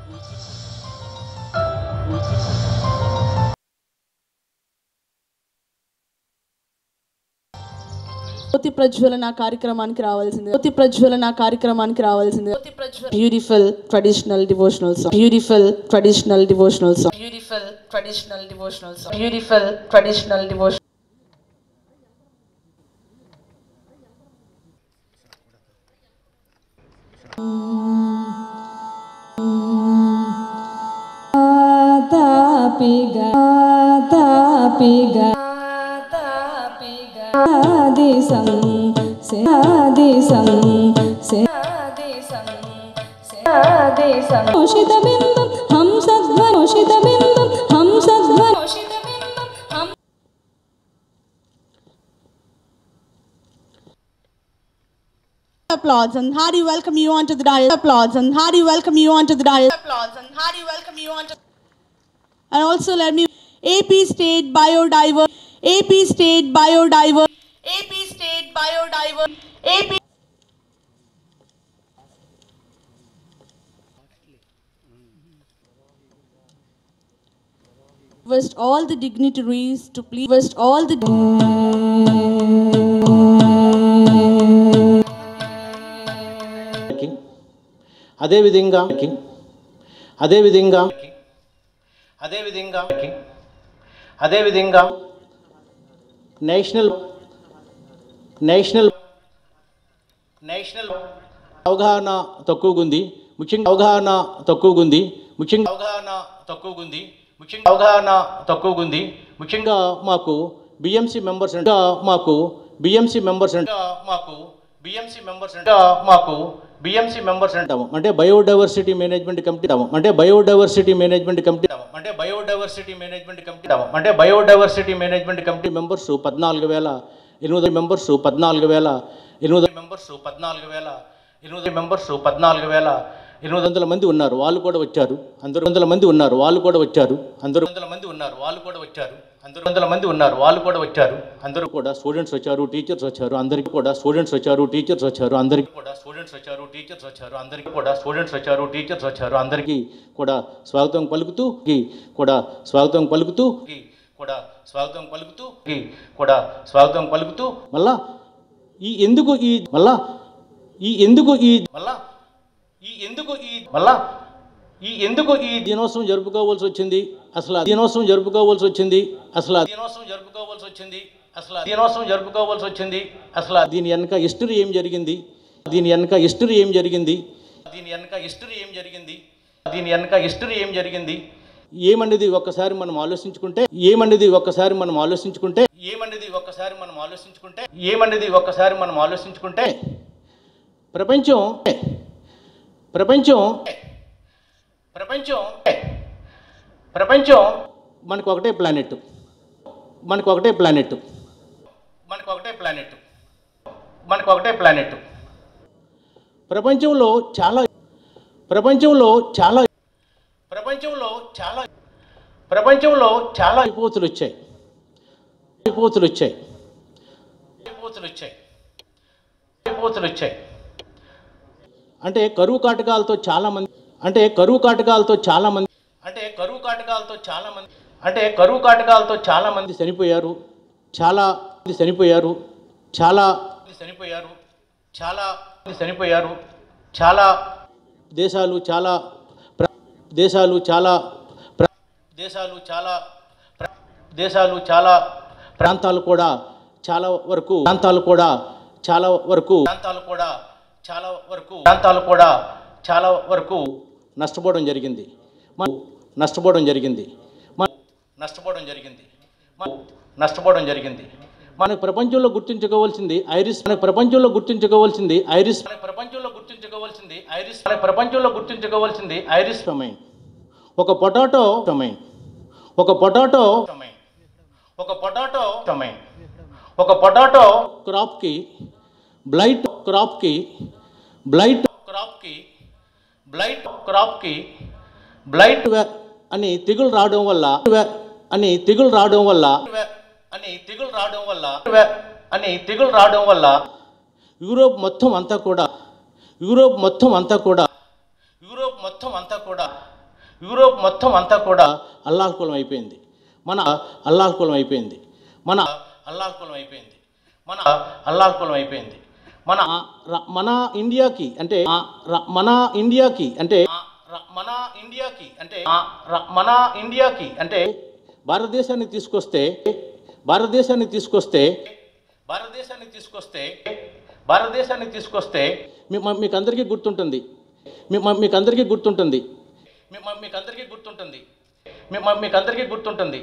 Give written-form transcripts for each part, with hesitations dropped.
జ్యోతి ప్రజ్వలన కార్యక్రమానికి రావాల్సింది. జ్యోతి ప్రజ్వలన కార్యక్రమానికి రావాల్సింది. Beautiful traditional devotional song. Beautiful traditional devotional song. Beautiful traditional devotional song. Beautiful traditional devotional. తాపిగా తాపిగా ఆదిసం ఆదిసం ఆదిసం ఓషిత బిందు హంసధ్వని ఓషిత బిందు హంసధ్వని ఓషిత బిందు హం. Applause and hearty welcome you onto the dais. Applause and hearty welcome you onto the dais. Applause and hearty welcome you onto. And also let me AP State Biodiversity. AP State Biodiversity. AP State Biodiversity. AP. Request all the dignitaries to please. Request all the. అదేవిధంగా national అవగాహన తక్కువగా ఉంది. ముఖ్యంగా మాకు BMC members అంటాము. అంటే biodiversity management committee members 14,800 మంది ఉన్నారు. వాళ్ళు కూడా వచ్చారు. అందరూ 100 మంది ఉన్నారు. వాళ్ళు కూడా వచ్చారు. అందరూ కూడా స్టూడెంట్స్ వచ్చారు, టీచర్స్ వచ్చారు. అందరికీ కూడా స్టూడెంట్స్ వచ్చారు, టీచర్స్ వచ్చారు. అందరికీ కూడా స్వాగతం పలుకుతూ మళ్ళా ఈ ఎందుకు ఈ దినోత్సవం జరుపుకోవాల్సి వచ్చింది అసలు దీని వెనక హిస్టరీ ఏం జరిగింది ఏమనేది ఒక్కసారి మనం ఆలోచించుకుంటే ప్రపంచం మనకు ఒకటే ప్లానెట్. ప్రపంచంలో చాలా విపత్తులు వచ్చాయి. అంటే కరువు కాటకాలతో చాలా మంది చనిపోయారు. చాలా దేశాలు చాలా ప్రాంతాలు కూడా చాలా వరకు నష్టపోవడం జరిగింది. మనకు ప్రపంచంలో గుర్తించుకోవాల్సింది ఐరిస్ డొమైన్. ఒక పొటాటో క్రాప్కి బ్లైట్ అని తెగులు రావడం వల్ల యూరోప్ మొత్తం అంతా కూడా యూరోప్ మొత్తం అంతా కూడా అల్లాహ్కులం అయిపోయింది. మన అల్లాహ్కులం అయిపోయింది. మన అల్లాహ్కులం అయిపోయింది. మన అల్లాహ్కులం అయిపోయింది. మన మన ఇండియాకి అంటే మన ఇండియాకి అంటే మన ఇండియాకి అంటే మన ఇండియాకి అంటే భారతదేశాన్ని తీసుకొస్తే భారతదేశాన్ని తీసుకొస్తే భారతదేశాన్ని తీసుకొస్తే భారతదేశాన్ని తీసుకొస్తే మీకు అందరికీ గుర్తుంటుంది మీకు అందరికీ గుర్తుంటుంది మీకు అందరికీ గుర్తుంటుంది మీకు అందరికీ గుర్తుంటుంది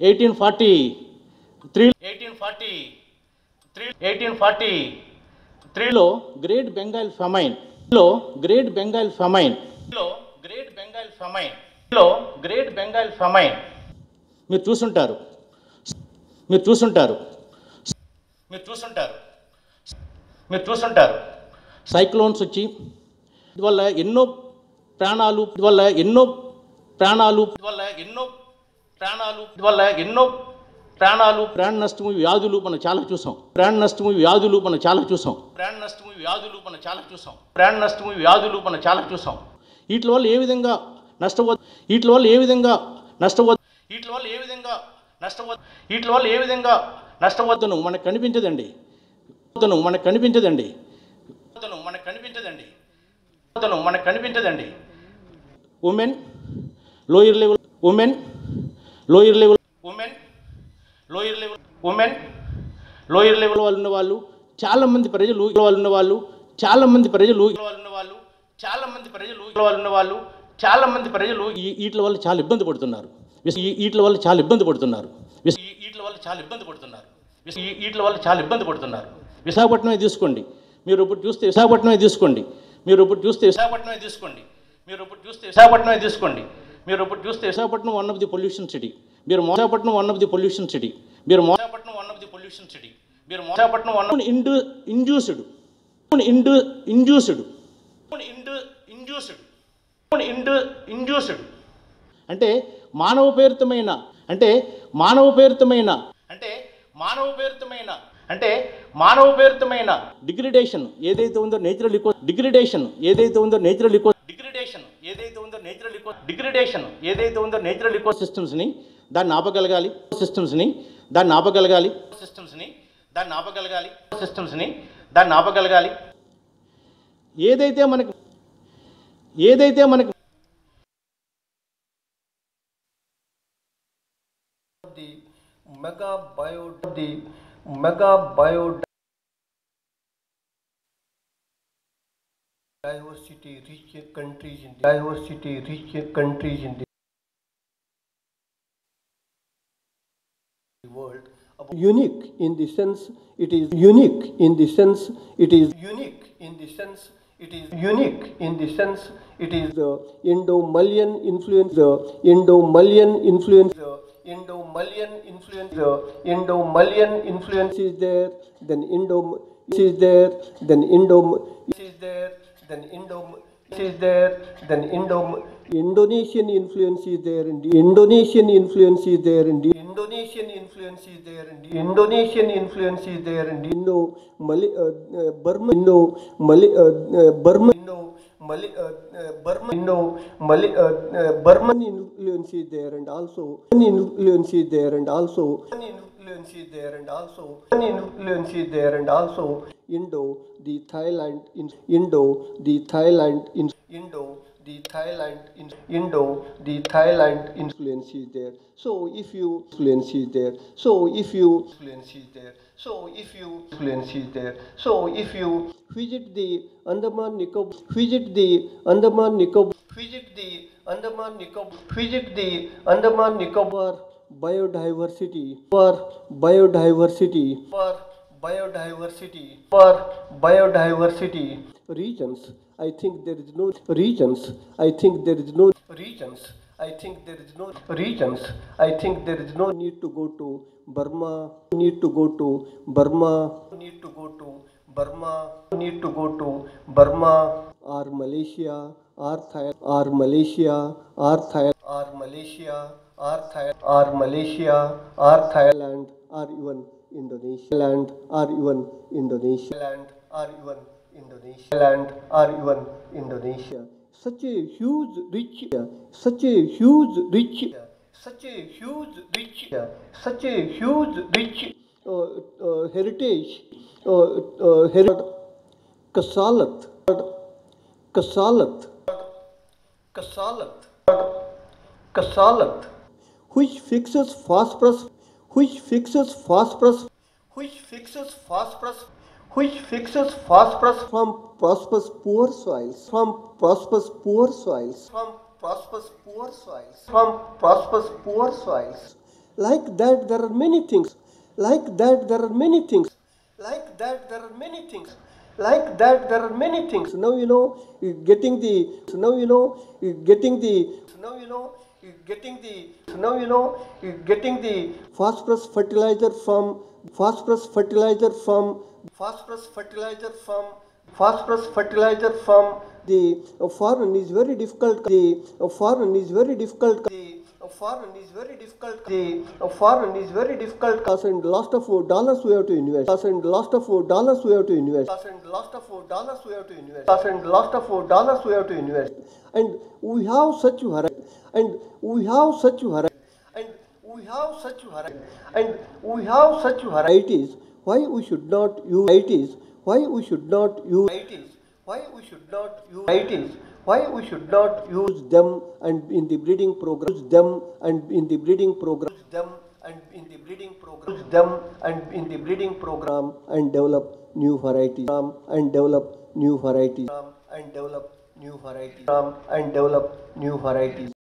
1843లో గ్రేట్ బెంగాల్ ఫెమైన్ లో గ్రేట్ బెంగాల్ ఫెమైన్ లో గ్రేట్ బెంగాల్ ఫెమైన్ లో గ్రేట్ బెంగాల్ ఫెమైన్ మీరు చూసుంటారు మీరు చూసుంటారు మీరు చూసుంటారు మీరు చూసుంటారు సైక్లోన్స్ వచ్చి వల్ల ఎన్నో ప్రాణాలు వల్ల ఎన్నో ప్రాణాలు వల్ల ఎన్నో ప్రాణాలు వల్ల ఎన్నో ప్రాణాలు ప్రాణ నష్టము వ్యాధులు మనం చాలా చూసాం ప్రాణ నష్టము వ్యాధులు మనం చాలా చూసాం ప్రాణ నష్టము వ్యాధులు మనం చాలా చూసాం ప్రాణ నష్టము వ్యాధులు మనం చాలా చూసాం వీటి వల్ల ఏ విధంగా నష్టపోదు వీటి వల్ల ఏ విధంగా నష్టపోదు వీటి వల్ల ఏ విధంగా నష్టపోదు వీటి వల్ల ఏ విధంగా నష్టపోతును మనకు కనిపించదండి మనకు కనిపించదండి మనకు కనిపించదండి మనకు కనిపించదండి women lower level women lower level women lower level women lower level వాళ్ళు ఉన్నవాళ్ళు చాలామంది ప్రజలు వాళ్ళు ఉన్నవాళ్ళు చాలామంది ప్రజలు వాళ్ళు ఉన్నవాళ్ళు చాలామంది ప్రజలు వాళ్ళు ఉన్నవాళ్ళు చాలామంది ప్రజలు వీటి వల్ల చాలా ఇబ్బంది పడుతున్నారు వీటి వల్ల చాలా ఇబ్బంది పడుతున్నారు వీటి వల్ల చాలా ఇబ్బంది పడుతున్నారు వీటి వల్ల చాలా ఇబ్బంది పడుతున్నారు విశాఖపట్నమే తీసుకోండి మీరు ఇప్పుడు చూస్తే విశాఖపట్నమే తీసుకోండి మీరు ఇప్పుడు చూస్తే విశాఖపట్నమే తీసుకోండి మీరు ఇప్పుడు చూస్తే విశాఖపట్నమే తీసుకోండి మీరు ఇప్పుడు చూస్తే Visakhapatnam one of the pollution city మీరు Visakhapatnam one of the pollution city మీరు Visakhapatnam one of the pollution city మీరు Visakhapatnam one induced induced induced అంటే మానవపేరితమైన అంటే మానవపేరితమైన అంటే మానవపేరితమైన అంటే మానవపేరితమైన డిగ్రేడేషన్ ఏదైతే ఉందో నేచురల్ డిగ్రేడేషన్ ఏదైతే ఉందో నేచురల్ డిగ్రేడేషన్ ఏదైతే ఉందో నేచురల్ డిగ్రేడేషన్ ఏదైతే ఉందో నేచురల్ సిస్టమ్స్ని దాన్ని ఆపగలగాలి సిస్టమ్స్ని దాన్ని ఆపగలగాలి సిస్టమ్స్ని దాన్ని ఆపగలగాలి సిస్టమ్స్ని దాన్ని ఆపగలగాలి ఏదైతే మనకి mega biodiversity rich countries in the world. Unique in the sense it is unique in the sense it is unique in the sense it is unique in the sense it is the Indo-Malayan influence the Indo-Malayan influence is there, then Indo is there, then Indo is there, then Indo is there, then Indonesian influence is there, and the Indonesian influence is there, and the Indonesian influence is there, and the Indonesian influence is there, and Indo Burma Indo Burma Indo Burman influence is there, and also influence is there, and also influence is there, and also influence is there, and also Indo the Thailand Indo the Thailand influence is there. So if you influence is there, so if you influence is there, so if you influence is there, so if you visit the Andaman Nicobar, visit the Andaman Nicobar, visit the Andaman Nicobar, visit the Andaman Nicobar biodiversity for biodiversity for biodiversity for biodiversity regions. I think there is no regions. I think there is no regions. I think there is no regions. I think there is no need to go to Burma. Need to go to Burma. Need to go to Burma. Need to go to Burma or Malaysia or Thailand or Malaysia or Thailand or Malaysia or Thailand or Malaysia or Thailand or even Indonesia land or even Indonesia land or even Indonesia land or even Indonesia. such a huge rich, such a huge rich, such a huge rich, such a huge rich heritage, kasalat, kasalat, kasalat, kasalat, which fixes phosphorus, which fixes phosphorus, which fixes phosphorus, which fixes phosphorus from prosperous poor soils, from prosperous poor soils, from prosperous poor soils, from prosperous poor soils. Like that there are many things, like that there are many things, like that there are many things, like that there are many things. Now you know getting the, now you know getting the, now you know getting the, now you know getting the phosphorus fertilizer from, phosphorus fertilizer from, phosphorus fertilizer from, phosphorus fertilizer from the foreign is very difficult. The foreign is very difficult. The foreign is very difficult. The foreign is very difficult. Cost and lost of dollars we have to invest. Cost and lost of dollars we have to invest. Cost and lost of dollars we have to invest. Cost and lost of dollars we have to invest. And we have such variety. And we have such variety. And we have such variety. And we have such varieties. Why we should not use varieties? Why we should not use varieties? Why we should not use varieties? Why we should not use them and in the breeding program? Use them and in the breeding program. Use them and in the breeding program. Use them and in the breeding program and develop new varieties. And develop new varieties. And develop new varieties. And develop new varieties.